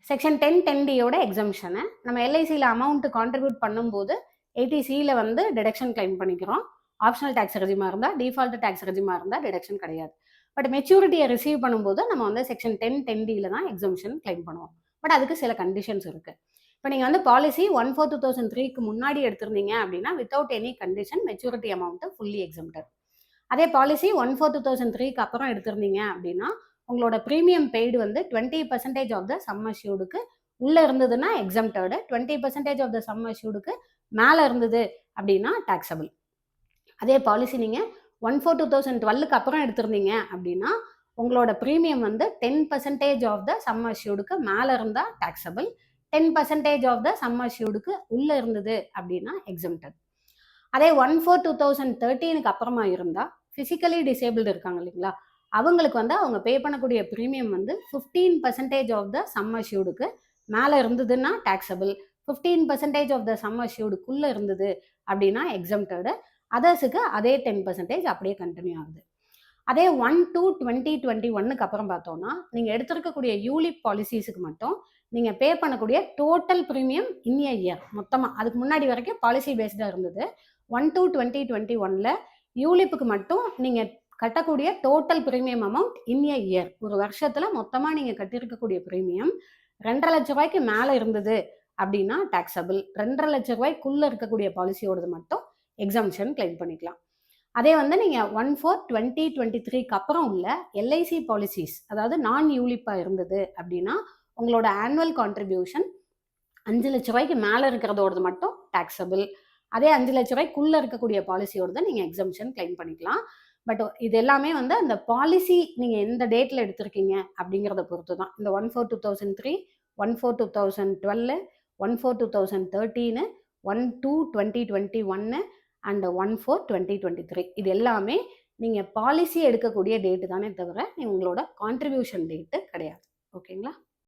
Section 10(10)(d)யோட எக்ஸம்ஷனு நம்ம எல்ஐசியில் amount contribute பண்ணும்போது 80(c)ல வந்து டிடக்ஷன் கிளைம் பண்ணிக்கிறோம். ஆப்ஷனல் டேக்ஸ் ரெஜிமா இருந்தால், டிஃபால்ட் டேக்ஸ் ரெஜிமா இருந்தால் டிடக்ஷன் கிடையாது. பட் மெச்சூரிட்டியை ரிசீவ் பண்ணும்போது நம்ம வந்து செக்ஷன் 10(10)(d)ல தான் எக்ஸம்ஷன் கிளைம் பண்ணுவோம். பட் அதுக்கு சில கண்டிஷன்ஸ் இருக்கு. இப்போ நீங்கள் வந்து பாலிசி 1/4/2003க்கு முன்னாடி எடுத்திருந்தீங்க அப்படின்னா without any condition maturity amount fully exempted. அதே பாலிசி 1/4/2003க்கு அப்புறம் எடுத்திருந்தீங்க அப்படின்னா உங்களோட ப்ரீமியம் பெய்டு வந்து 20% ஆஃப் த சம் அஷ்யூர்டுக்கு உள்ள இருந்ததுன்னா எக்ஸம்டடு, 20% ஆஃப் த சம் அஷ்யூர்டுக்கு மேலே இருந்தது அப்படின்னா டாக்ஸபிள். அதே பாலிசி நீங்கள் 1/4/2012க்கு அப்புறம் எடுத்திருந்தீங்க அப்படின்னா உங்களோட ப்ரீமியம் வந்து 10% ஆஃப் த சம் அஷ்யூர்டுக்கு மேலே இருந்தால் டாக்ஸபிள், 10% ஆஃப் த சம் அஷ்யூர்டுக்கு உள்ளே இருந்தது அப்படின்னா எக்ஸம்டட். அதே 1/4/2013க்கு அப்புறமா இருந்தால் ஃபிசிக்கலி டிசேபிள்டு இருக்காங்க இல்லைங்களா, அவங்களுக்கு வந்து அவங்க பே பண்ணக்கூடிய ப்ரீமியம் வந்து 15% ஆஃப் த சம் அஷ்யூர்டுக்கு மேலே இருந்ததுன்னா டாக்ஸபிள், 15% ஆஃப் த சம் அஷ்யூர்டுக்குள்ளே இருந்தது அப்படின்னா எக்ஸம்டடு. அதர்ஸுக்கு அதே 10% அப்படியே கண்டினியூ ஆகுது. அதே 1/2/2021க்கு அப்புறம் பார்த்தோம்னா நீங்கள் எடுத்திருக்கக்கூடிய யூலிப் பாலிசிஸுக்கு மட்டும் நீங்கள் பே பண்ணக்கூடிய டோட்டல் ப்ரீமியம் இன் எ இயர் மொத்தமாக, அதுக்கு முன்னாடி வரைக்கும் பாலிசி பேஸ்டாக இருந்தது. 1/2/2021ல் யூலிப்புக்கு மட்டும் நீங்கள் கட்டக்கூடிய total premium amount in a year, ஒரு வருஷத்தில் மொத்தமாக நீங்கள் கட்டியிருக்கக்கூடிய ப்ரீமியம் 2.5 லட்ச ரூபாய்க்கு மேலே இருந்தது அப்படின்னா டாக்ஸபிள், 2.5 லட்ச ரூபாய்க்குள்ளே இருக்கக்கூடிய பாலிசியோடது மட்டும் எக்ஸம்ஷன் கிளைம் பண்ணிக்கலாம். அதே வந்து நீங்கள் 1/4/2023க்கு அப்புறம் உள்ள எல்ஐசி பாலிசிஸ், அதாவது நான் யூலிப்பாக இருந்தது அப்படின்னா உங்களோட ஆனுவல் கான்ட்ரிபியூஷன் 5 லட்ச ரூபாய்க்கு மேலே இருக்கிறதோடது மட்டும் டாக்ஸபிள். அதே 5 லட்ச ரூபாய்க்குள்ளே இருக்கக்கூடிய பாலிசியோடது நீங்கள் எக்ஸம்ஷன் கிளைம் பண்ணிக்கலாம். பட் இது எல்லாமே வந்து அந்த பாலிசி நீங்கள் எந்த டேட்டில் எடுத்திருக்கீங்க அப்படிங்கிறத பொறுத்து தான். இந்த 1/4/2003, 1/4/2012, 1/4/2013, 1/2/2021 அண்ட் 1/4/2023 இது எல்லாமே நீங்கள் பாலிசி எடுக்கக்கூடிய டேட்டு தானே தவிர உங்களோட கான்ட்ரிபியூஷன் டேட்டு கிடையாது. ஓகேங்களா?